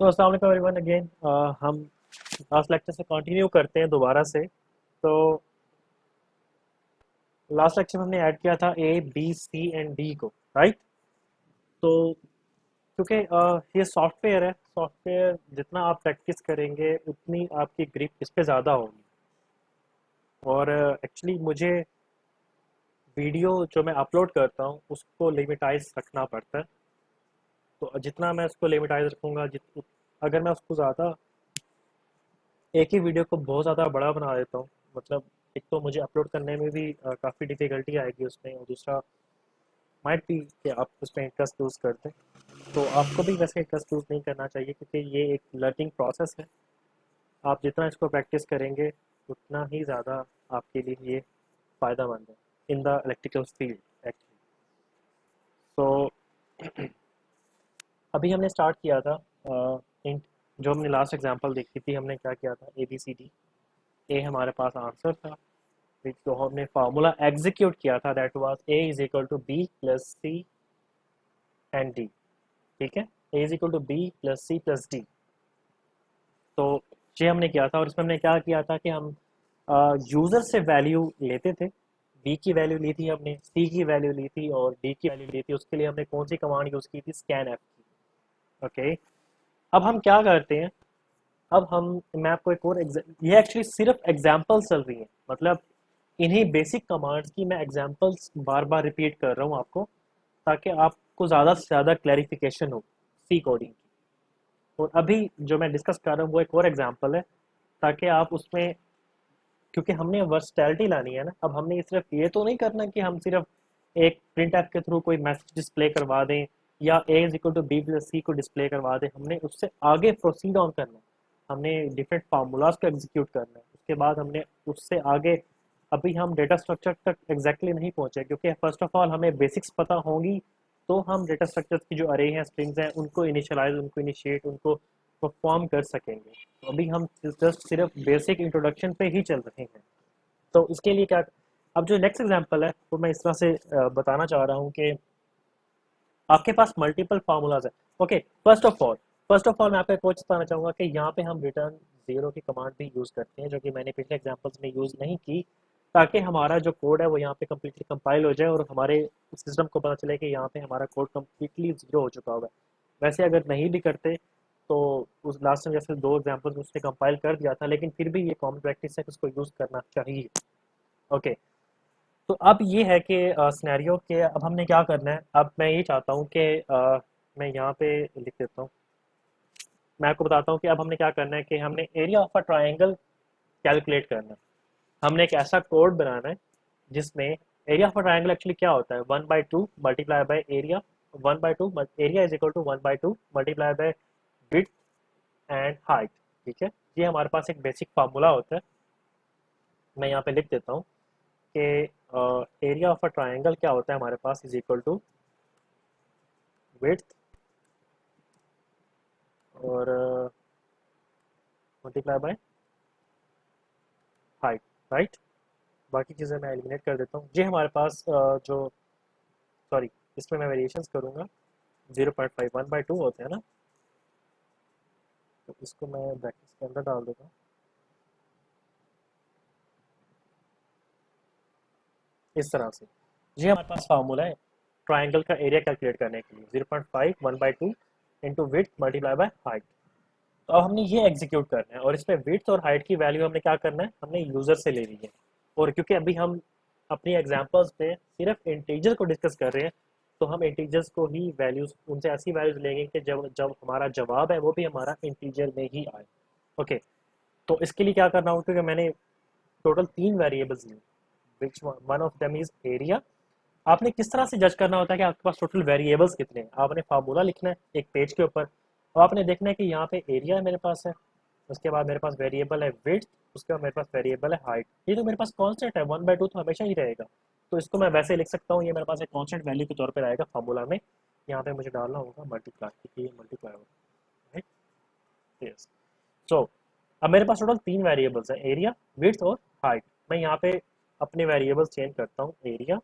तो अस्सलाम वालेकुम एवरीवन अगेन। हम लास्ट लेक्चर से कंटिन्यू करते हैं दोबारा से। तो लास्ट लेक्चर में हमने ऐड किया था A B C and D को, राइट। तो क्योंकि ये सॉफ्टवेयर है, सॉफ्टवेयर जितना आप प्रैक्टिस करेंगे उतनी आपकी ग्रिप इस पे ज़्यादा होगी। और एक्चुअली मुझे वीडियो जो मैं अपलोड करता हूँ उसको लिमिटाइज रखना पड़ता है। तो जितना मैं उसको लिमिटाइज रखूँगा, अगर मैं उसको ज़्यादा एक ही वीडियो को बहुत ज़्यादा बड़ा बना देता हूँ, मतलब एक तो मुझे अपलोड करने में भी काफ़ी डिफ़िकल्टी आएगी उसमें, और दूसरा माइट भी कि आप उसमें इंटरेस्ट लूज़ करते हैं। तो आपको भी वैसे इंटरेस्ट लूज़ नहीं करना चाहिए, क्योंकि ये एक लर्निंग प्रोसेस है। आप जितना इसको प्रैक्टिस करेंगे उतना ही ज़्यादा आपके लिए ये फ़ायदेमंद है in the electrical field actually. तो अभी हमने स्टार्ट किया था जो हमने लास्ट एग्जांपल देखी थी, हमने क्या किया था, ए बी सी डी। ए हमारे पास आंसर था, तो हमने फार्मूला एग्जीक्यूट किया था, that was a is equal to b plus c and d. ठीक है, a is equal to b plus c plus d. तो ये हमने किया था, और इसमें हमने क्या किया था कि हम यूजर से वैल्यू लेते थे। बी की वैल्यू ली थी हमने, सी की वैल्यू ली थी और डी की वैल्यू ली थी। उसके लिए हमने कौन सी कमांड यूज की थी, स्कैन एफ की। ओके, अब हम क्या करते हैं, अब हम मैं आपको एक और ये एक्चुअली सिर्फ एग्जाम्पल चल रही है, मतलब इन्हीं बेसिक कमांड्स की मैं एग्जांपल्स बार बार रिपीट कर रहा हूँ आपको, ताकि आपको ज़्यादा से ज़्यादा क्लैरिफिकेशन हो सी कोडिंग की। और अभी जो मैं डिस्कस कर रहा हूँ वो एक और एग्जांपल है, ताकि आप उसमें, क्योंकि हमने वर्सटैलिटी लानी है ना। अब हमने सिर्फ ये तो नहीं करना कि हम सिर्फ एक प्रिंट एफ के थ्रू कोई मैसेज डिस्प्ले करवा दें या a is equal to b plus c को डिस्प्ले करवा दें। हमने उससे आगे प्रोसीड ऑन करना है, हमने डिफरेंट फार्मूलाज को एग्जीक्यूट करना है। उसके बाद हमने उससे आगे, अभी हम डेटा स्ट्रक्चर तक एग्जैक्टली नहीं पहुंचे, क्योंकि फर्स्ट ऑफ ऑल हमें बेसिक्स पता होंगी, तो हम डेटा स्ट्रक्चर्स की जो अरे हैं, स्ट्रिंग्स हैं, उनको इनिशियलाइज, उनको इनिशिएट, उनको परफॉर्म कर सकेंगे। तो अभी हम जस्ट सिर्फ बेसिक इंट्रोडक्शन पे ही चल रहे हैं। तो इसके लिए क्या, अब जो नेक्स्ट एग्जांपल है वो मैं इस तरह से बताना चाह रहा हूँ कि आपके पास मल्टीपल फार्मूलाज है। ओके, फर्स्ट ऑफ ऑल मैं आपको एक चीज बताना चाहूंगा कि यहाँ पे हम रिटर्न जीरो की कमांड भी यूज करते हैं, जो कि मैंने पिछले एग्जांपल्स में यूज नहीं की, ताकि हमारा जो कोड है वो यहाँ पे कम्प्लीटली कंपाइल हो जाए और हमारे सिस्टम को पता चले कि यहाँ पे हमारा कोड कम्प्लीटली जीरो हो चुका होगा। वैसे अगर नहीं भी करते तो उस लास्ट में जैसे दो एग्जाम्पल्स उसने कंपाइल कर दिया था, लेकिन फिर भी ये कॉमन प्रैक्टिस है कि उसको यूज करना चाहिए। ओके, तो अब ये है कि सिनेरियो के अब हमने क्या करना है। अब मैं ये चाहता हूँ कि मैं यहाँ पे लिख देता हूँ, मैं आपको बताता हूँ कि अब हमने क्या करना है कि हमने area of a triangle calculate करना है। हमने एक ऐसा कोड बनाना है जिसमें area of a triangle actually क्या होता है, 1/2 multiply by area. 1/2 area is equal to 1/2 multiply by width and height. ठीक है, ये हमारे पास एक बेसिक फार्मूला होता है। मैं यहाँ पे लिख देता हूँ कि एरिया ऑफ अ ट्राइंगल क्या होता है हमारे पास, इज इक्वल टू विड्थ और मल्टीप्लाई बाय हाइट, राइट। बाकी चीज़ें मैं एलिमिनेट कर देता हूँ। ये हमारे पास जो, सॉरी, इसमें मैं वेरिएशंस करूँगा। 0.5 1/2 होते हैं ना, तो इसको मैं ब्रैकेट्स के अंदर डाल देता हूँ इस तरह से। ये हमारे पास फार्मूला है ट्राइंगल का एरिया कैलकुलेट करने के लिए, 0.5 1/2 into width multiply by height. तो अब हमने ये एग्जीक्यूट करना है, और इसमें विड्थ और हाइट की वैल्यू हमने क्या करना है, हमने यूजर से ले ली है। और क्योंकि अभी हम अपनी एग्जांपल्स पे सिर्फ इंटीजर को डिस्कस कर रहे हैं, तो हम इंटीजर्स को ही वैल्यूज, उनसे ऐसी वैल्यूज लेंगे कि जब जब हमारा जवाब है वो भी हमारा इंटीजर में ही आए। ओके, तो इसके लिए क्या करना होगा, क्योंकि मैंने टोटल 3 वेरिएबल्स ली, which one of them is area. आपने किस तरह से जज करना होता है कि आपके पास टोटल वेरिएबल्स कितने हैं, आपने फार्मूला लिखना है एक पेज के ऊपर, और आपने देखना है कि यहाँ पे एरिया है मेरे पास है, उसके बाद मेरे पास वेरिएबल है विड्थ, उसके बाद मेरे पास वेरिएबल है हाइट। ये तो मेरे पास कांस्टेंट है, 1/2 तो हमेशा ही रहेगा। तो इसको मैं वैसे लिख सकता हूँ, ये मेरे पास एक कांस्टेंट वैल्यू के तौर पर रहेगा फार्मूला में। यहाँ पे मुझे डालना होगा मल्टीप्लाई, क्योंकि ये मल्टीप्लाई होगा, राइट। यस, सो अब मेरे पास टोटल 3 वेरिएबल्स हैं, एरिया, विड्थ और हाइट। मैं यहाँ पे अपने वेरिएबल्स चेंज करता हूँ, एरिया,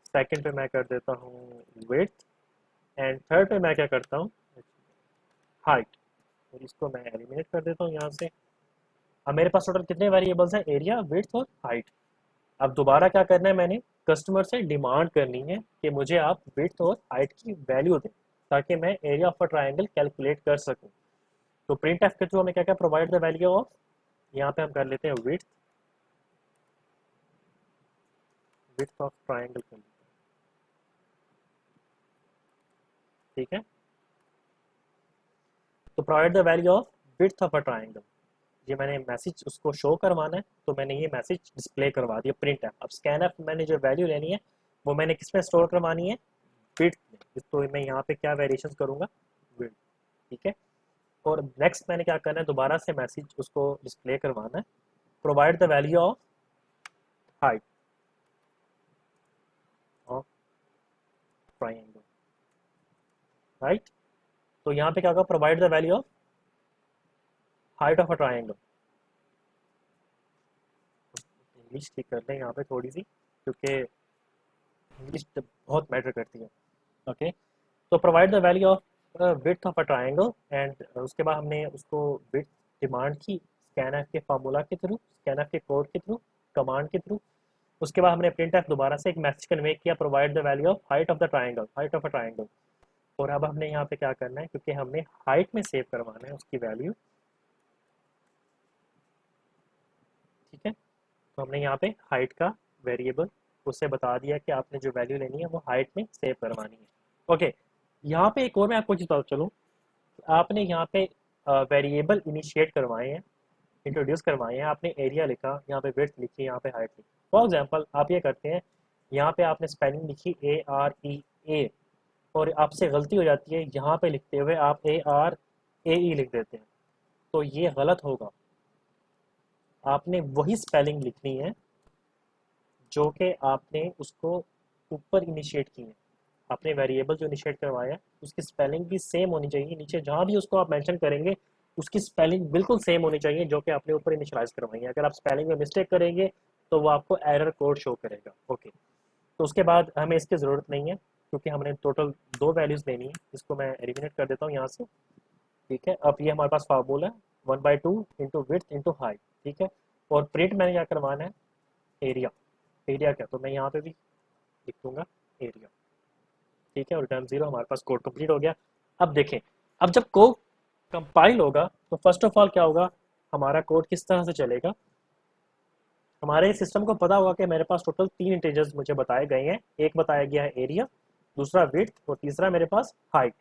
सेकंड पे मैं कर देता हूँ विड्थ, एंड थर्ड पे मैं क्या करता हूँ, हाइट। और इसको मैं एलिमिनेट कर देता हूँ यहाँ से। अब मेरे पास टोटल कितने वेरिएबल्स हैं, एरिया, विड्थ और हाइट। अब दोबारा क्या करना है, मैंने कस्टमर से डिमांड करनी है कि मुझे आप विड्थ और हाइट की वैल्यू दें ताकि मैं area of a triangle calculate कर सकूं। तो प्रिंट एफ के थ्रू हमें क्या क्या प्रोवाइड द वैल्यू ऑफ, यहाँ पे हम कर लेते हैं विड्थ, विड्थ ऑफ ट्राइंगल कर लेते हैं, ठीक है। तो provide the value of width of a triangle, ये मैंने मैसेज उसको शो करवाना है तो मैंने ये मैसेज डिस्प्ले करवा दिया प्रिंट एफ। अब स्कैन एफ मैंने जो वैल्यू लेनी है वो मैंने किस में स्टोर करवानी है, विड्थ में। तो मैं यहाँ पे क्या वेरिएशन करूंगा, विड्थ, ठीक है। और नेक्स्ट मैंने क्या करना है, दोबारा से मैसेज उसको डिस्प्ले करवाना है, provide the value of height of triangle, right. तो यहाँ पे क्या होगा, provide the value of height of a triangle. English ठीक कर लें यहाँ पे थोड़ी सी, क्योंकि इंग्लिश बहुत मैटर करती है। ओके, तो provide the value of width of a triangle, and उसके बाद हमने उसको विड्थ डिमांड की स्कैनफ के फार्मूला के थ्रू, स्कैनफ के कोड के थ्रू, कमांड के थ्रू। उसके बाद हमने प्रिंट एफ दोबारा से एक मैसेज कन्वे किया, provide the value of height of the triangle, height of a triangle. और अब हमने यहाँ पे क्या करना है, क्योंकि हमने हाइट में सेव करवाना है उसकी वैल्यू, ठीक है। तो हमने यहाँ पे हाइट का वेरिएबल उससे बता दिया कि आपने जो वैल्यू लेनी है वो हाइट में सेव करवानी है। ओके, यहाँ पे एक और मैं आपको चीज़ बता चलूँ, आपने यहाँ पे वेरिएबल इनिशिएट करवाए हैं, इंट्रोड्यूस करवाए हैं, आपने एरिया लिखा, यहाँ पे विड्थ लिखी, यहाँ पे हाइट लिखी। फॉर एग्जांपल आप ये करते हैं, यहाँ पे आपने स्पेलिंग लिखी ARE, और आपसे गलती हो जाती है, यहाँ पे लिखते हुए आप ARAE लिख देते हैं, तो ये गलत होगा। आपने वही स्पेलिंग लिखनी है जो कि आपने उसको ऊपर इनिशिएट की है। आपने वेरिएबल जो इनिशिएट करवाया है उसकी स्पेलिंग भी सेम होनी चाहिए, नीचे जहाँ भी उसको आप मेंशन करेंगे उसकी स्पेलिंग बिल्कुल सेम होनी चाहिए जो कि आपने ऊपर इनिशियलाइज करवाई है। अगर आप स्पेलिंग में मिस्टेक करेंगे तो वो आपको एरर कोड शो करेगा। ओके, तो उसके बाद हमें इसकी ज़रूरत नहीं है क्योंकि हमने टोटल दो वैल्यूज़ लेनी है। इसको मैं एलिमिनेट कर देता हूँ यहाँ से, ठीक है। अब ये हमारे पास फार्मूला है 1/2 इंटू विड्थ इंटू हाइट, ठीक है। और प्रिंट मैंने क्या करवाना है, एरिया, एरिया क्या, तो मैं यहाँ पे भी लिख दूंगा एरिया, ठीक है। और रिटर्न 0, हमारे पास कोड कंप्लीट हो गया। अब देखें, अब जब कोड कंपाइल होगा तो फर्स्ट ऑफ ऑल क्या होगा, हमारा कोड किस तरह से चलेगा। हमारे सिस्टम को पता होगा कि मेरे पास टोटल 3 इंटीजर्स मुझे बताए गए हैं, एक बताया गया है एरिया, दूसरा विड्थ और तीसरा मेरे पास हाइट।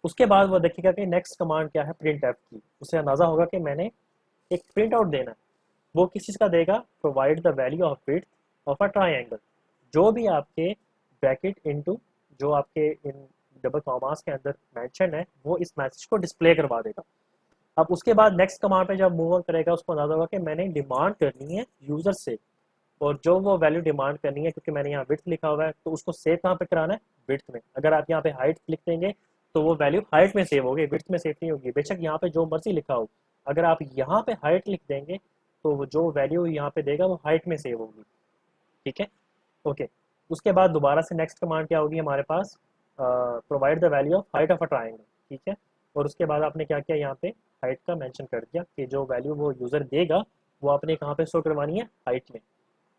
उसके बाद वो देखिएगा कि नेक्स्ट कमांड क्या है, प्रिंट एफ की। उससे अंदाजा होगा कि मैंने एक प्रिंट आउट देना है। वो किस चीज़ का देगा, provide the value of width of a triangle, जो भी आपके ब्रैकेट इनटू जो आपके इन डबल कॉमास के अंदर मेंशन है वो इस मैसेज को डिस्प्ले करवा देगा। अब उसके बाद नेक्स्ट कमांड पे जब मूव ऑन करेगा उसको अंदाजा होगा कि मैंने डिमांड करनी है यूजर से, और जो वो वैल्यू डिमांड करनी है, क्योंकि मैंने यहाँ विड्थ लिखा हुआ है तो उसको सेव कहाँ पे कराना है, विड्थ में। अगर आप यहाँ पे हाइट लिख देंगे तो वो वैल्यू हाइट में सेव होगी, विड्थ में सेव नहीं होगी, बेशक यहाँ पे जो मर्जी लिखा हो। अगर आप यहाँ पे हाइट लिख देंगे तो वो जो वैल्यू यहाँ पे देगा वो हाइट में सेव होगी, ठीक है। ओके, उसके बाद दोबारा से नेक्स्ट कमांड क्या होगी हमारे पास, provide the value of height of a triangle, ठीक है। और उसके बाद आपने क्या किया, यहाँ पे हाइट का मेंशन कर दिया कि जो वैल्यू वो यूज़र देगा वो आपने कहाँ पे शो करवानी है, हाइट में।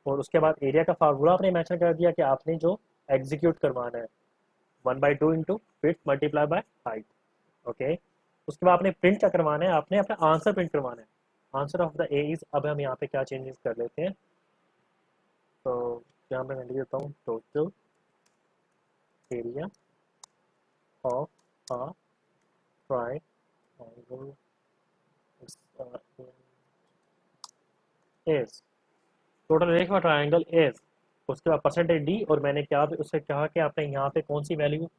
और उसके बाद एरिया का फार्मूला आपने मेंशन कर दिया कि आपने जो एग्जीक्यूट करवाना है 1/2 into width multiply by height. Okay, उसके बाद आपने प्रिंट क्या करवाना है, आपने अपना आंसर प्रिंट करवाना है, answer of the A is. अब हम यहाँ पे क्या चेंजेस कर लेते हैं, तो यहाँ पे मैं लिख देता हूँ total area of a triangle is, total area of triangle is, उसके बाद परसेंटेज डी, और मैंने क्या उससे कहा कि आपने यहाँ पे कौन सी वैल्यू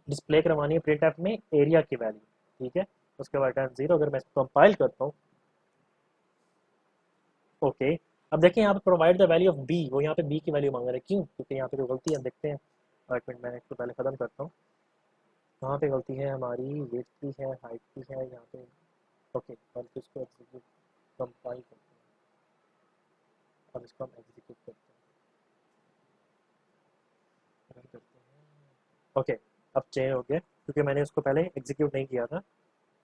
डिस्प्ले करवानी है प्रिंट ऐप में, एरिया की वैल्यू, ठीक है। उसके बाद रिटर्न 0। अगर मैं इसको कंपाइल करता हूँ, ओके, अब देखिए यहाँ पे provide the value of B, वो यहाँ पे बी की वैल्यू मांग रहा है, क्यों, क्योंकि यहाँ पे जो गलती है देखते हैं। एक मिनट, मैंने इसको पहले ख़त्म करता हूँ। कहाँ पे गलती है हमारी, वेट की है, हाइट की है यहाँ पे। ओके, हम इसको एग्जीक्यूट कंपाइल करते हैं, अब इसको हम एग्जीक्यूट करते हैं, रन करते हैं। ओके, अब चेंज हो गया क्योंकि मैंने उसको पहले एग्जीक्यूट नहीं किया था।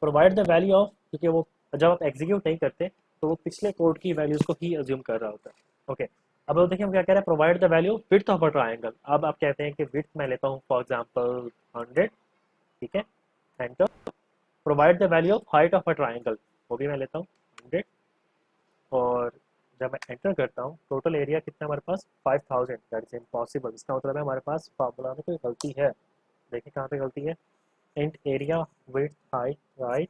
प्रोवाइड द वैल्यू ऑफ, क्योंकि वो जब आप एग्जीक्यूट नहीं करते तो वो पिछले कोड की वैल्यूज को ही अज्यूम कर रहा होता है। ओके, अब वो देखिए हम क्या कह रहे हैं, provide the value width of a triangle. अब आप कहते हैं कि विड्थ मैं लेता हूँ फॉर एग्जांपल 100, ठीक है, enter. Provide the value of height of a triangle, वो भी मैं लेता हूँ 100, और जब मैं एंटर करता हूँ टोटल एरिया कितना हमारे पास 5000, दैट इज इम्पॉसिबल। इसका मतलब है हमारे पास फार्मूला में कोई गलती है। देखिए कहाँ पे गलती है, int area width height right,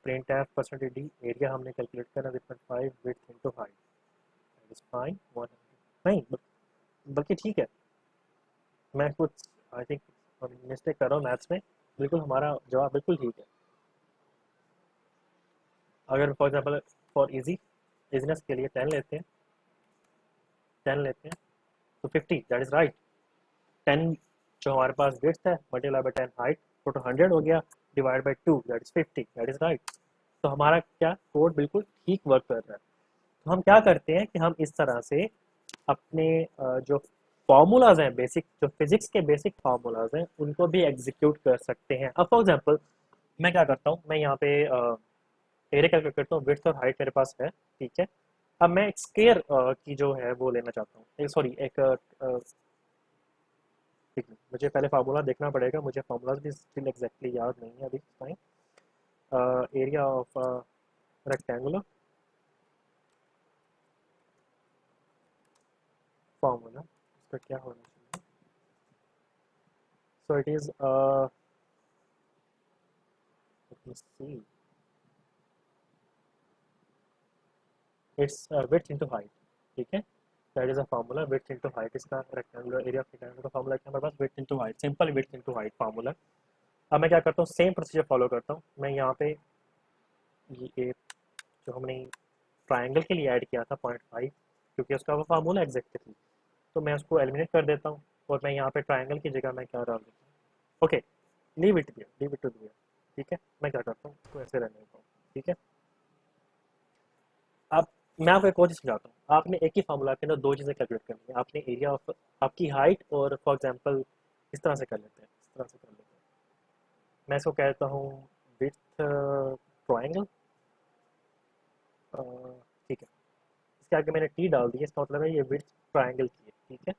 print F percentage D, area हमने कैलकुलेट करना 0.5 width into height, that is fine 100। नहीं बल्कि ठीक है, मैं कुछ आई थिंक मिस्टेक कर रहा हूँ मैथ्स में, बिल्कुल हमारा जवाब बिल्कुल ठीक है। अगर for example for easy business के लिए 10 लेते हैं, 10 लेते हैं तो 50, दैट इज राइट। 10 जो हमारे पास विड्थ है मल्टीप्लाई बाय 10 हाइट, टोटल 100 हो गया, divide by 2 that is 50, that is right. तो हमारा क्या कोड बिल्कुल ठीक वर्क कर रहा है। तो हम क्या करते हैं कि हम इस तरह से अपने जो फॉर्मूलाज हैं बेसिक, जो फिजिक्स के बेसिक फार्मूलाज हैं उनको भी एग्जीक्यूट कर सकते हैं। अब फॉर एग्जांपल मैं क्या करता हूँ, मैं यहाँ पे एरिया कैलकुलेट करता हूँ, विड्थ और हाइट मेरे पास है, ठीक है। अब मैं एक स्केयर की जो है वो लेना चाहता हूँ, सॉरी एक ठीक है, मुझे पहले फार्मूला देखना पड़ेगा, मुझे फार्मूलाज भी स्टिल एग्जैक्टली याद नहीं है अभी time. Area of rectangular formula, इसका क्या होना चाहिए, so it is let me see, it's width into height, ठीक है, that is a formula width into height. इसका रेक्टेंगुलर एरिया ऑफ रेक्टेंगुलर का फार्मूला क्या है हमारे पास, width into height, simple width into height formula. अब मैं क्या करता हूँ, सेम प्रोसीजर फॉलो करता हूँ। मैं यहाँ पे ये जो हमने ट्राइंगल के लिए ऐड किया था 0.5, क्योंकि उसका वो फार्मूला एग्जैक्ट थी, तो मैं उसको एलिमिनेट कर देता हूँ, और मैं यहाँ पे ट्राइंगल की जगह मैं क्या डाल देता हूँ, okay, leave it to there, ठीक है। मैं क्या करता हूँ, इसको ऐसे रहने देता हूँ, ठीक है। अब मैं आपको एक और चीज़ समझाता हूँ, आपने एक ही फार्मूला के अंदर दो चीज़ें कैलकुलेट करनी है। आपने एरिया ऑफ आपकी हाइट, और फॉर एग्जांपल इस तरह से कर लेते हैं, इस तरह से कर लेते हैं, मैं इसको कहता हूँ विथ ट्राइंगल, ठीक है। इसके आगे मैंने टी डाल दिया, इसका मतलब है ये विथ ट्राइंगल की है, ठीक है।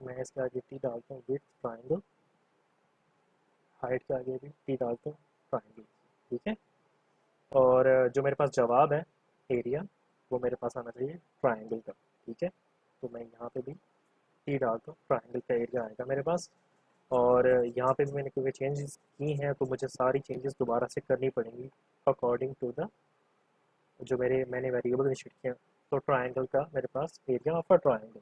मैं इसके आगे टी डालता हूँ विथ ट्राइंगल, हाइट के आगे भी टी डालता हूँ ट्राइंगल, ठीक है। और जो मेरे पास जवाब है एरिया, वो मेरे पास आना चाहिए ट्राइंगल का, ठीक है। तो मैं यहाँ पे भी टी डालता हूँ, ट्राइंगल का एरिया आएगा मेरे पास। और यहाँ पे भी मैंने क्योंकि चेंजेस की हैं तो मुझे सारी चेंजेस दोबारा से करनी पड़ेंगी अकॉर्डिंग टू द जो मैंने वेरिएबल निश्चित किया। तो ट्राइंगल का मेरे पास area of a triangle,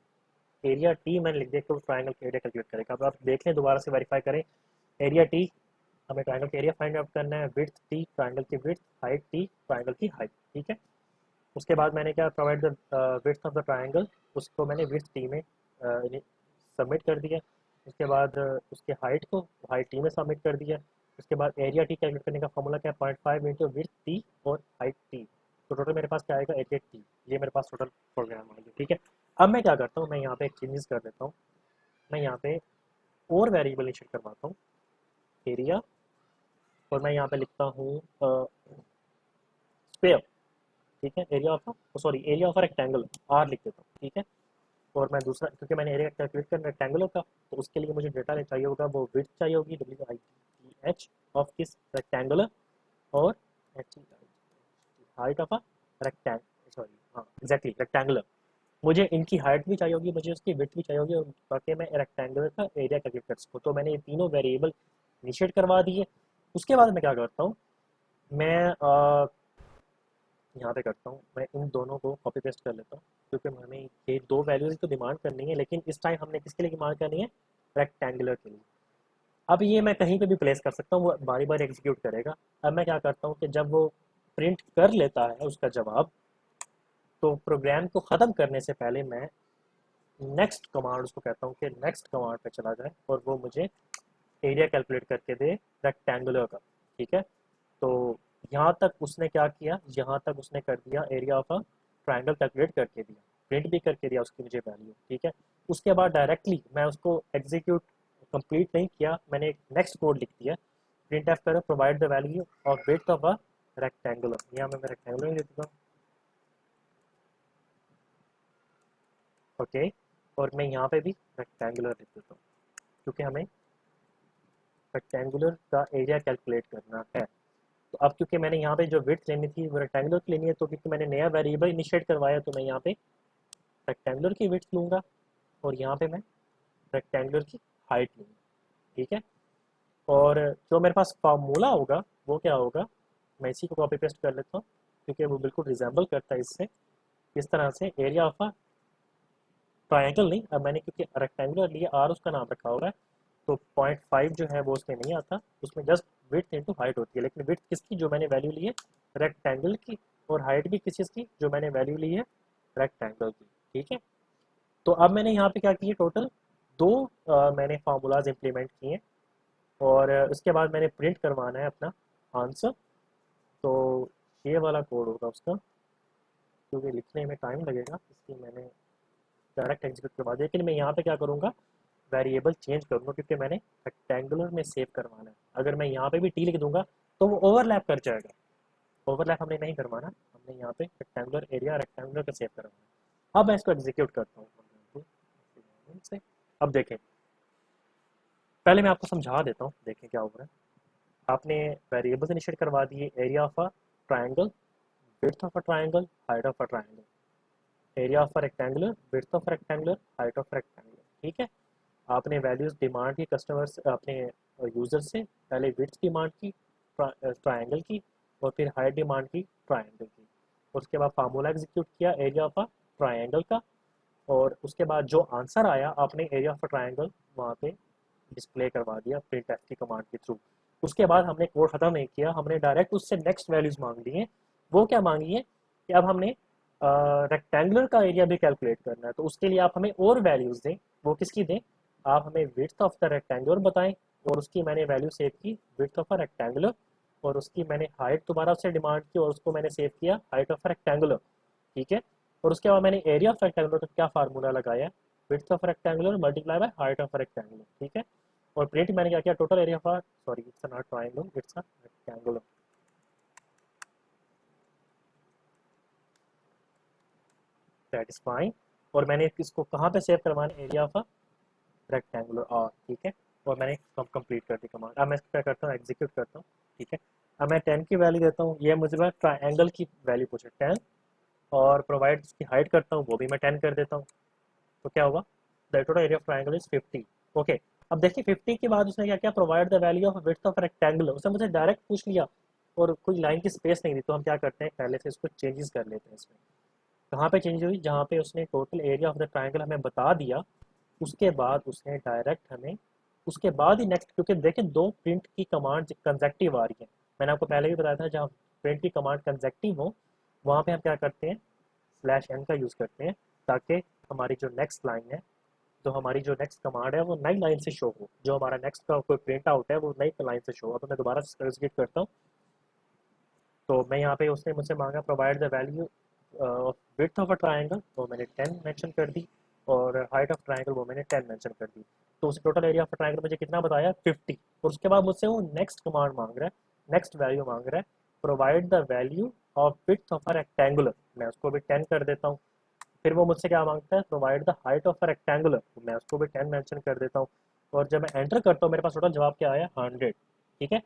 area T मैंने लिख दिया तो ट्राइंगल का एरिया कैलकुलेट करेगा। अब आप देख लें, दोबारा से वेरीफाई करें, एरिया टी, हमें ट्राइंगल का एरिया फाइंड आउट करना है, विड्थ टी ट्राइंगल की विड्थ, हाइट टी ट्राइंगल की हाइट, ठीक है। उसके बाद मैंने क्या, provide the width of the triangle, उसको मैंने विड्थ टी में सबमिट कर दिया। उसके बाद उसके हाइट को हाइट टी में सबमिट कर दिया। उसके बाद एरिया टी कैलकुलेट करने का फॉर्मूला क्या है, 0.5 इंटू विड्थ टी और हाइट टी, तो टोटल मेरे पास क्या आएगा 88 टी, ये मेरे पास टोटल प्रोग्राम आ गया, ठीक है। अब मैं क्या करता हूँ, मैं यहाँ पे एक चेंजेस कर देता हूँ, मैं यहाँ पे और वेरिएबल निश्चित करवाता हूँ, एरिया, और मैं यहाँ पे लिखता हूँ स्क्वायर, ठीक है, area of sorry area of rectangle R लिख देता हूँ, ठीक है। और मैं दूसरा, क्योंकि मैंने एरिया कैलकुलेट करना रेक्टेंगुलर का, तो उसके लिए मुझे डेटा चाहिए होगा, वो विड्थ चाहिए होगी WIDH ऑफ किस रेक्टेंगुलर, और height of a rectangle, sorry हाँ एग्जैक्टली रेक्टेंगुलर, मुझे इनकी हाइट भी चाहिए होगी, मुझे उसकी विड्थ भी चाहिए होगी, और ताकि मैं रेक्टेंगुलर का एरिया कैलकुलेट कर सकूँ। तो मैंने ये तीनों वेरिएबल इनिशिएट करवा दिए। उसके बाद मैं क्या करता हूँ, मैं यहाँ पे करता हूँ, मैं इन दोनों को कॉपी पेस्ट कर लेता हूँ, क्योंकि हमें ये दो वैल्यूज तो डिमांड करनी है, लेकिन इस टाइम हमने किसके लिए डिमांड करनी है, रेक्टेंगुलर के लिए। अब ये मैं कहीं पे भी प्लेस कर सकता हूँ, वो बारी बारी एग्जीक्यूट करेगा। अब मैं क्या करता हूँ कि जब वो प्रिंट कर लेता है उसका जवाब, तो प्रोग्राम को ख़त्म करने से पहले मैं नेक्स्ट कमांड उसको कहता हूँ कि नेक्स्ट कमांड पे चला जाए, और वो मुझे एरिया कैलकुलेट करके दे रेक्टेंगुलर का, ठीक है। तो यहाँ तक उसने क्या किया, यहाँ तक उसने कर दिया area of a triangle calculate करके दिया, प्रिंट भी करके दिया उसकी मुझे वैल्यू, ठीक है। उसके बाद डायरेक्टली मैं उसको एग्जीक्यूट कंप्लीट नहीं किया, मैंने एक नेक्स्ट कोड लिख दिया, प्रिंट एफ करो provide the value of width of a rectangular, यहाँ मैं रेक्टेंगुलर लिख देता हूँ, ओके। और मैं यहाँ पे भी रेक्टेंगुलर लिख देता हूँ क्योंकि हमें रेक्टेंगुलर का एरिया कैलकुलेट करना है। तो अब क्योंकि मैंने यहाँ पे जो विड्थ लेनी थी वो रेक्टेंगुलर की लेनी है, तो क्योंकि मैंने नया वेरिएबल इनिशिएट करवाया तो मैं यहाँ पे रेक्टेंगुलर की विड्थ लूँगा और यहाँ पे मैं रेक्टेंगुलर की हाइट लूँगा, ठीक है। और जो मेरे पास फार्मूला होगा वो क्या होगा, मैं इसी को कॉपी पेस्ट कर लेता हूँ क्योंकि वो बिल्कुल रिजेंबल करता है इससे। इस तरह से एरिया ऑफ अ ट्रायंगल नहीं, अब मैंने क्योंकि रेक्टेंगुलर लिया आर उसका नाम रखा हुआ है, तो 0.5 जो है वो उसमें नहीं आता, उसमें जस्ट विड्थ इंटू हाइट होती है। लेकिन विड्थ किसकी, जो मैंने वैल्यू ली है रेक्टेंगल की, और हाइट भी किस चीज़ की, जो मैंने वैल्यू ली है रेक्टेंगल की, ठीक है। तो अब मैंने यहाँ पे क्या किया, टोटल दो मैंने फार्मूलाज इंप्लीमेंट किए हैं और उसके बाद मैंने प्रिंट करवाना है अपना आंसर। तो ये वाला कोड होगा उसका, क्योंकि लिखने में टाइम लगेगा इसलिए मैंने डायरेक्ट एग्जीक्यूट करवा दिया। लेकिन मैं यहाँ पे क्या करूँगा, वेरिएबल चेंज करूँगा क्योंकि मैंने रेक्टेंगुलर में सेव करवाना है। अगर मैं यहाँ पे भी टी लिख दूंगा तो वो ओवरलैप कर जाएगा, ओवरलैप हमने नहीं करवाना, हमने यहाँ पे रेक्टेंगुलर एरिया रेक्टेंगुलर का सेव करवाना है। अब मैं इसको एग्जीक्यूट करता हूँ से। अब देखें, पहले मैं आपको समझा देता हूँ, देखें क्या हो रहा है। आपने वेरिएबल्स इनिशिएट करवा दिए, area of a triangle, width of a triangle, height of a triangle, area of a rectangular, width of rectangular, height of rectangular, ठीक है। आपने वैल्यूज डिमांड की कस्टमर्स अपने यूजर से, पहले विड्थ डिमांड की ट्राइंगल की और फिर हाइट डिमांड की ट्राइंगल की, और उसके बाद फार्मूला एग्जीक्यूट किया एरिया ऑफ अ ट्राइंगल का, और उसके बाद जो आंसर आया आपने एरिया ऑफ अ ट्राइंगल वहाँ पे डिस्प्ले करवा दिया प्रिंट एफ की कमांड के थ्रू। उसके बाद हमने कोड खत्म नहीं किया, हमने डायरेक्ट उससे नेक्स्ट वैल्यूज मांग ली हैं। वो क्या मांगी है कि अब हमने रेक्टेंगुलर का एरिया भी कैलकुलेट करना है, तो उसके लिए आप हमें और वैल्यूज दें। वो किसकी दें, आप हमें विड्थ ऑफ द रेक्टेंगुलर बताएं, और उसकी मैंने वैल्यू सेव की विड्थ ऑफ अ रेक्टेंगुलर, और उसकी मैंने हाइट दोबारा से डिमांड की और उसको मैंने सेव किया हाइट ऑफ रेक्टेंगुलर, ठीक है। और उसके बाद मैंने एरिया ऑफ रेक्टेंगुलर का क्या फार्मूला लगाया, width of rectangular multiply by height of rectangular, ठीक है। और प्रिंट मैंने क्या किया, total area of sorry it's not triangle it's a rectangular, that is fine. और मैंने इसको कहाँ पे सेव करवाना, एरिया ऑफ रेक्टेंगुलर आर, ठीक है। और मैंने कंप्लीट कर दी कमांड। अब मैं इसको क्या करता हूँ, एग्जीक्यूट करता हूँ, ठीक है। अब मैं 10 की वैल्यू देता हूँ, ये मुझे मैं ट्रायंगल की वैल्यू पूछे 10, और प्रोवाइड उसकी हाइट करता हूँ वो भी मैं 10 कर देता हूँ। तो क्या होगा, the total area of triangle is 50, okay. अब देखिए 50 के बाद उसने क्या किया, provide the value of width of rectangular, उसने मुझे डायरेक्ट पूछ लिया और कोई लाइन की स्पेस नहीं दी। तो हम क्या करते हैं, पहले से इसको चेंजेस कर लेते हैं इसमें। कहाँ पे चेंज हुई, जहाँ पे उसने total area of the triangle हमें बता दिया, उसके बाद उसने डायरेक्ट हमें उसके बाद ही नेक्स्ट, क्योंकि देखें दो प्रिंट की कमांड कंजेक्टिव आ रही है, मैंने आपको पहले भी बताया था जहाँ प्रिंट की कमांड कंजेक्टिव हो वहाँ पे हम क्या करते हैं, स्लैश एन का यूज़ करते हैं, ताकि हमारी जो नेक्स्ट लाइन है, तो हमारी जो नेक्स्ट कमांड है वो नई लाइन से शो हो, जो हमारा नेक्स्ट का कोई प्रिंट आउट है वो नई लाइन से शो हो। तो मैं दोबारा से एग्जीक्यूट करता हूँ, तो मैं यहाँ पे उसने मुझसे मांगा provide the value width of a triangle, वो मैंने 10 मेंशन कर दी, और हाइट ऑफ ट्राइंगल वो मैंने 10 मेंशन कर दी। तो उस टोटल एरिया ऑफ ट्राइंगल मुझे कितना बताया, 50। और उसके बाद मुझसे वो नेक्स्ट कमांड मांग रहा है, नेक्स्ट वैल्यू मांग रहा है, provide the value of width of a rectangular, मैं उसको भी 10 कर देता हूँ। फिर वो मुझसे क्या मांगता है, provide the height of a rectangular, मैं उसको भी 10 मेंशन कर देता हूँ। और जब मैं एंटर करता हूँ मेरे पास टोटल जवाब क्या आया, 100, ठीक है।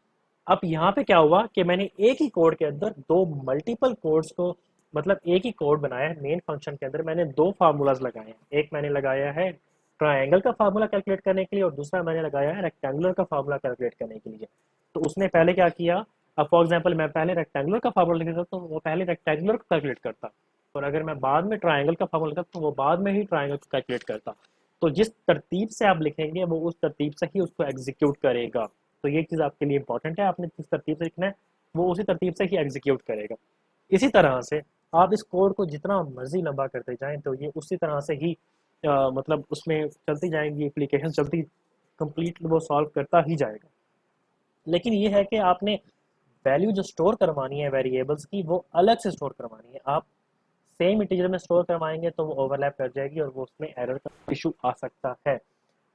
अब यहाँ पे क्या हुआ कि मैंने एक ही कोड के अंदर दो मल्टीपल कोड्स को, मतलब एक ही कोड बनाया है, मेन फंक्शन के अंदर मैंने दो फार्मूलाज लगाए हैं। एक मैंने लगाया है ट्रायंगल का फार्मूला कैलकुलेट करने के लिए, और दूसरा मैंने लगाया है रेक्टेंगुलर का फार्मूला कैलकुलेट करने के लिए। तो उसने पहले क्या किया, अब फॉर एग्जाम्पल मैं पहले रेक्टेंगुलर का फार्मूला लिखता तो वो पहले रेक्टेंगुलर को कैलकुलेट करता, और अगर मैं बाद में ट्रायंगल का फार्मूला लिखता तो वो बाद में ही ट्रायंगल को कैलकुलेट करता। तो जिस तरतीब से आप लिखेंगे वो उस तरतीब से ही उसको एग्जीक्यूट करेगा। तो ये चीज़ आपके लिए इंपॉर्टेंट है, आपने जिस तरतीब से लिखना है वो उसी तरतीब से ही एग्जीक्यूट करेगा। इसी तरह से आप इस कोड को जितना मर्जी लंबा करते जाएं तो ये उसी तरह से ही मतलब उसमें चलती जाएंगी एप्लीकेशन, चलती कंप्लीट वो सॉल्व करता ही जाएगा। लेकिन ये है कि आपने वैल्यू जो स्टोर करवानी है वेरिएबल्स की वो अलग से स्टोर करवानी है। आप सेम इंटीजर में स्टोर करवाएंगे तो वो ओवरलैप कर जाएगी और वो उसमें एरर का इशू आ सकता है।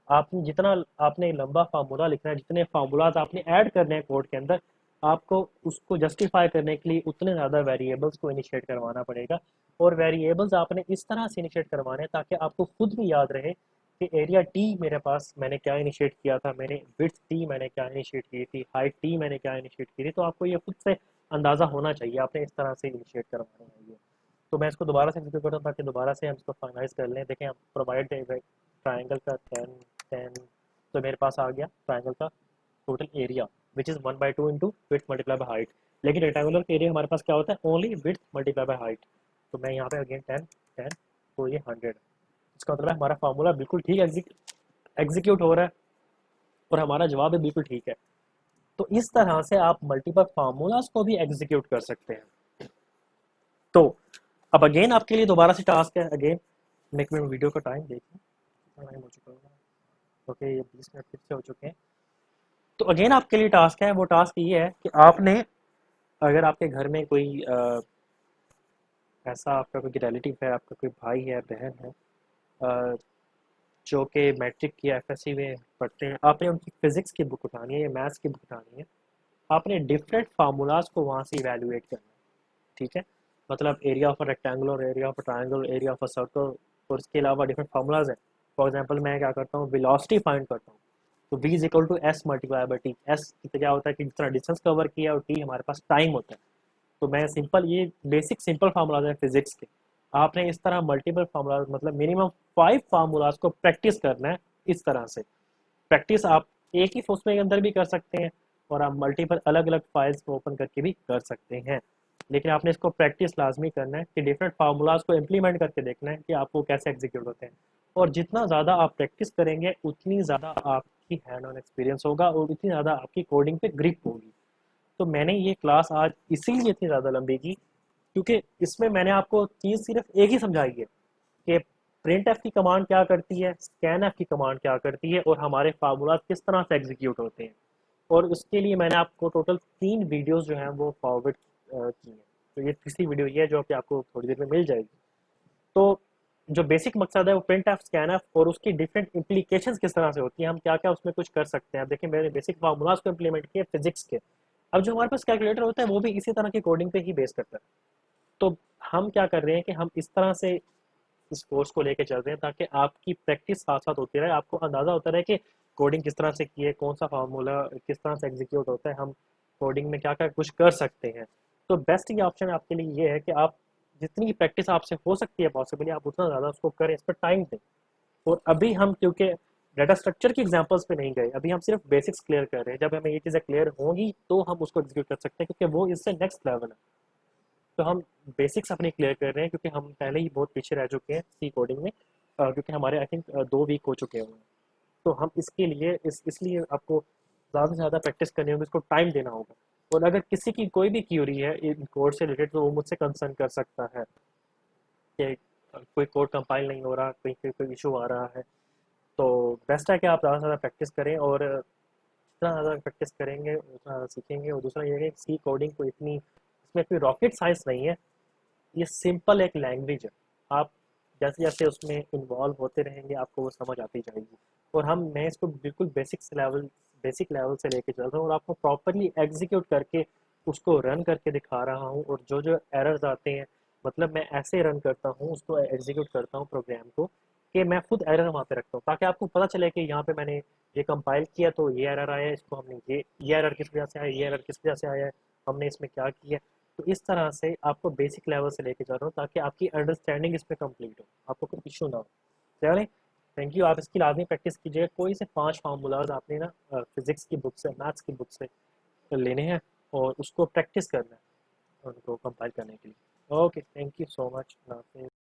आपने जितना आपने लंबा फार्मूला लिखना है, जितने फार्मूलाज आपने ऐड करने हैं कोड के अंदर, आपको उसको जस्टिफाई करने के लिए उतने ज़्यादा वेरिएबल्स को इनिशिएट करवाना पड़ेगा। और वेरिएबल्स आपने इस तरह से इनिशिएट करवाने हैं ताकि आपको खुद भी याद रहे कि एरिया टी मेरे पास मैंने क्या इनिशिएट किया था, मैंने विड्थ टी मैंने क्या इनिशिएट की थी, हाइट टी मैंने क्या इनिशिएट की थी। तो आपको ये खुद से अंदाज़ा होना चाहिए आपने इस तरह से इनिशिएट करवाना है ये। तो मैं इसको दोबारा से एग्जीक्यूट करता हूँ ताकि दोबारा से हम इसको फाइनलाइज कर लें। देखें, हम प्रोवाइड ट्राइंगल का 10 10, तो मेरे पास आ गया ट्राइंगल का total area which is 1/2 into width multiply by height. लेकिन रेक्टेंगुलर का एरिया हमारे पास क्या होता है, only width multiply by height. तो मैं यहाँ पे अगेन 10 10, तो ये 100। इसका मतलब है हमारा फार्मूला बिल्कुल ठीक एग्जीक्यूट हो रहा है और हमारा जवाब भी बिल्कुल ठीक है। तो इस तरह से आप मल्टीपल फार्मूलाज को भी एग्जीक्यूट कर सकते हैं। तो अब अगेन आपके लिए दोबारा से टास्क है। अगेन एक मिनट वीडियो का टाइम देखिए, कितना टाइम हो चुका है। ओके, ये 20 मिनट फिर से हो चुके हैं। तो अगेन आपके लिए टास्क है, वो टास्क ये है कि आपने, अगर आपके घर में कोई ऐसा आपका कोई रिलेटिव है, आपका कोई भाई है, बहन है, अ, जो कि मैट्रिक या एफएससी में पढ़ते हैं, आपने उनकी फिजिक्स की बुक उठानी है या मैथ्स की बुक उठानी है। आपने डिफरेंट फार्मूलाज को वहाँ से इवेल्युएट करना है। ठीक है, मतलब area of a rectangular, area of a triangle, area of a circle, और इसके अलावा डिफरेंट फार्मूलाज हैं। फॉर एग्जांपल मैं क्या करता हूँ, वेलोसिटी फाइंड करता हूँ। तो v is equal to S multiply by T. S क्या होता है कि जितना डिस्टेंस कवर किया, और टी हमारे पास टाइम होता है। तो मैं सिंपल, ये बेसिक सिंपल फार्मूलाज हैं फिजिक्स के। आपने इस तरह मल्टीपल फार्मूलाज, मतलब मिनिमम 5 फार्मूलाज को प्रैक्टिस करना है इस तरह से। प्रैक्टिस आप एक ही उसमें के अंदर भी कर सकते हैं, और आप मल्टीपल अलग अलग फाइल्स को ओपन करके भी कर सकते हैं। लेकिन आपने इसको प्रैक्टिस लाजमी करना है कि डिफरेंट फार्मूलाज को इम्प्लीमेंट करके देखना है कि आपको कैसे एग्जीक्यूट होते हैं। और जितना ज़्यादा आप प्रैक्टिस करेंगे उतनी ज़्यादा आपकी हैंड ऑन एक्सपीरियंस होगा और उतनी ज़्यादा आपकी कोडिंग पे ग्रिप होगी। तो मैंने ये क्लास आज इसीलिए इतनी ज़्यादा लंबी की, क्योंकि इसमें मैंने आपको चीज़ सिर्फ एक ही समझाई है कि प्रिंट एफ की कमांड क्या करती है, स्कैन एफ की कमांड क्या करती है, और हमारे फार्मूला किस तरह से एग्जीक्यूट होते हैं। और उसके लिए मैंने आपको टोटल 3 वीडियोस जो हैं वो फॉरवर्ड की हैं। तो ये तीसरी वीडियो ये है जो कि आपको थोड़ी देर में मिल जाएगी। तो जो बेसिक मकसद है वो प्रिंट एफ, स्कैन एफ और उसकी डिफरेंट इम्प्लीकेशंस किस तरह से होती हैं, हम क्या क्या उसमें कुछ कर सकते हैं। अब देखिए, मैंने बेसिक फार्मूलाज को इम्प्लीमेंट किए फिजिक्स के। अब जो हमारे पास कैलकुलेटर होता है वो भी इसी तरह की कोडिंग पे ही बेस करता है। तो हम क्या कर रहे हैं कि हम इस तरह से इस कोर्स को लेके चल रहे हैं ताकि आपकी प्रैक्टिस साथ साथ होती रहे, आपको अंदाजा होता रहे कि कोडिंग किस तरह से की है, कौन सा फार्मूला किस तरह से एग्जीक्यूट होता है, हम कोडिंग में क्या क्या कुछ कर सकते हैं। तो बेस्ट ये ऑप्शन आपके लिए ये है कि आप जितनी प्रैक्टिस आपसे हो सकती है पॉसिबली, आप उतना ज़्यादा उसको करें, इस पर टाइम दें। और अभी हम क्योंकि डाटा स्ट्रक्चर की एग्जांपल्स पे नहीं गए, अभी हम सिर्फ बेसिक्स क्लियर कर रहे हैं। जब हमें ये चीज़ें क्लियर होंगी तो हम उसको एग्जीक्यूट कर सकते हैं, क्योंकि वो इससे नेक्स्ट लेवल है। तो हम बेसिक्स अपनी क्लियर कर रहे हैं क्योंकि हम पहले ही बहुत पीछे रह चुके हैं सी कोडिंग में, क्योंकि हमारे आई थिंक 2 वीक हो चुके हुए हैं। तो हम इसके लिए इसलिए आपको ज़्यादा से ज़्यादा प्रैक्टिस करनी होगी, इसको टाइम देना होगा। और अगर किसी की कोई भी क्यूरी है इन कोड से रिलेटेड तो वो मुझसे कंसर्न कर सकता है कि कोई कोड कंपाइल नहीं हो रहा, कोई कोई कोई इशू आ रहा है। तो बेस्ट है कि आप ज़्यादा से ज़्यादा प्रैक्टिस करें, और जितना ज़्यादा प्रैक्टिस करेंगे उतना ज़्यादा सीखेंगे। और दूसरा ये है कि सी कोडिंग को इतनी, इसमें कोई रॉकेट साइंस नहीं है, ये सिंपल एक लैंग्वेज है। आप जैसे जैसे उसमें इन्वॉल्व होते रहेंगे आपको वो समझ आती जाएगी। और मैं इसको बिल्कुल बेसिक लेवल से लेके चल रहा हूँ और आपको प्रॉपरली एग्जीक्यूट करके उसको रन करके दिखा रहा हूँ। और जो जो एरर्स आते हैं, मतलब मैं ऐसे रन करता हूँ उसको, एग्जीक्यूट करता हूँ प्रोग्राम को, कि मैं खुद एरर वहाँ पे रखता हूँ ताकि आपको पता चले कि यहाँ पे मैंने ये कंपाइल किया तो ये एरर आया है, इसको हमने ये एरर किस वजह से आया, ये एरर किस वजह से आया है, हमने इसमें क्या किया। तो इस तरह से आपको बेसिक लेवल से लेके जा रहा हूँ ताकि आपकी अंडरस्टैंडिंग इसमें कंप्लीट हो, आपको कोई इशू ना हो। चले, थैंक यू। आप इसकी लाजमी प्रैक्टिस कीजिए। कोई से 5 फार्मूलाज आपने ना फिजिक्स की बुक से, मैथ्स की बुक से लेने हैं और उसको प्रैक्टिस करना है उनको कंपाइल करने के लिए। Okay, thank you so much.